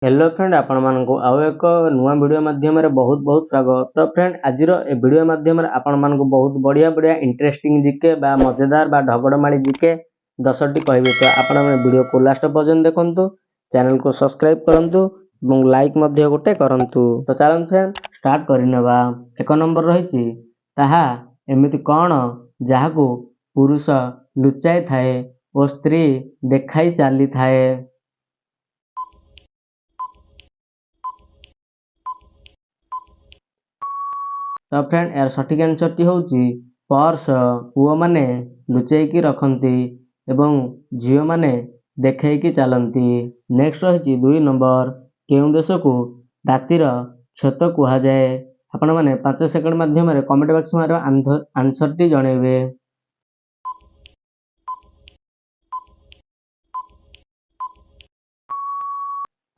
Hello friend आपण मानक आउ एक नुआ वीडियो माध्यम बहुत बहुत स्वागत। तो फ्रेंड आज वीडियो माध्यम आपण मानक बहुत बढ़िया बढ़िया इंटरेस्टिंग जीके बा मजेदार बा ढगड़माड़ी जीके 10टी कहबी। तो आपण वीडियो को लास्ट पर्यंत देखंतु, चैनल को सब्सक्राइब करंतु और लाइक मध्य गोटे करंतु। तो चलन फ्रेंड स्टार्ट करनेबा। एक नंबर रही ताहा एमिति कौन जहाकू पुरुष लुचाई थाए और स्त्री देखाई चली थाए। तो फ्रेंड यार सठिक आंसर टी होची पर्स पुओ माने लुचेकी रखंती एवं झियो माने देखेकी चलंती। नेक्स्ट रही 2 नंबर केउं देश को रातिर छत कुहा जाए। आपण माने 5 सेकंड माध्यम रे कमेंट बॉक्स में आंसर टी जणेबे।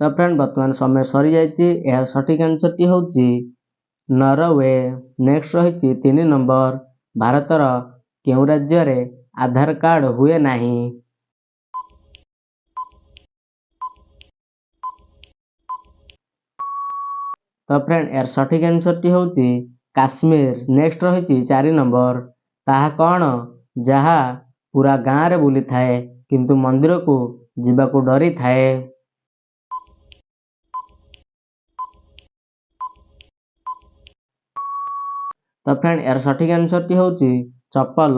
तो फ्रेंड वर्तमान समय सरी जाइए। यार सठिक आंसर टी होची नॉर्वे। नेक्स्ट रही 3 नंबर भारतर केउं राज्य रे आधार कार्ड हुए नहीं। तो फ्रेंड यार सठिक आंसर टी होची काश्मीर। नेक्स्ट रही 4 नंबर ताहा कौन जहा पूरा गाँव रे बुली थाए किंतु मंदिर को जीवा को डरी थाए। तो फ्रेंड यार सठिक आंसर टी होची चप्पल।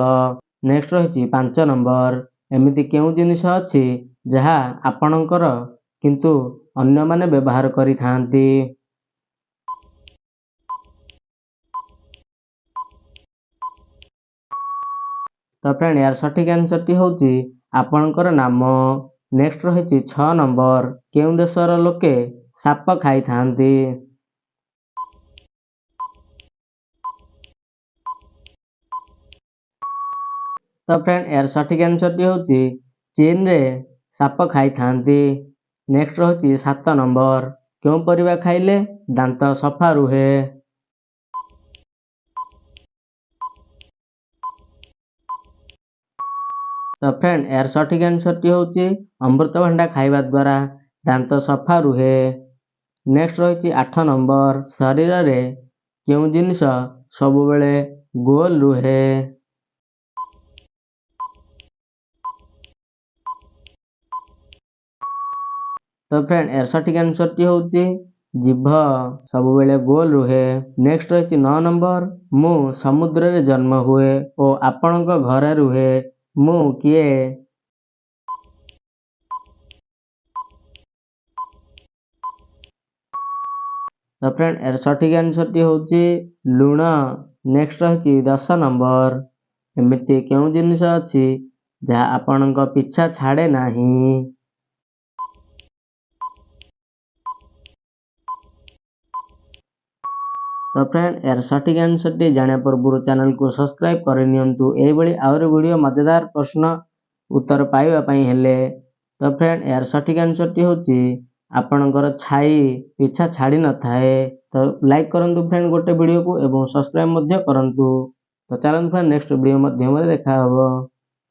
नेक्स्ट रही 5 नंबर एमिति केउं जिनिस अछि जहा आपणकर किंतु अन्य माने व्यवहार करि थांती। तो फ्रेंड यार सठिक आंसर टी होची आपणकर नाम। नेक्स्ट रही 6 नंबर केउं देशर लोके साप खाई थांती। तो फ्रेंड यार सठिक आंसर टी होची चीन रे साप खाई थांती। नेक्स्ट रही 7 नंबर क्यों परिबा खाइले दांत सफा रुहे। तो फ्रेंड यार सठिक आंसर टी होची अमृतभंडा खाइबा द्वारा दांत सफा रुहे। नेक्स्ट रही 8 नंबर शरीर रे क्यों जिनिस सब बेले गोल रुहे। तो फ्रेंड यार सठिक आंसर टी होची जीभ सब बेले गोल रुहे। नेक्स्ट रही 9 नंबर मु समुद्र रे जन्म हुए और आपणक घरे रुहे मु किए। तो फ्रेंड यार सठिक आंसर टी होची लुण। नेक्स्ट रही 10 नंबर एमिति केउं जिनिस अछि जहा आपणक पीछा छाड़े नाही। तो फ्रेंड यार सठिक आंसर टी जाने पूर्व चैनल को सब्सक्राइब कर नियंतु। एही भली आउर वीडियो मजेदार प्रश्न उत्तर पाइबा पई हेले। तो फ्रेंड यार सठिक आंसर टी होची आपणकर छाई पीछा छाड़ी न थाए। तो लाइक करंतु फ्रेंड गोटे वीडियो को एवं सब्सक्राइब मध्य करंतु। तो चलन फ्रेंड नेक्स्ट वीडियो माध्यम रे देखा हबो।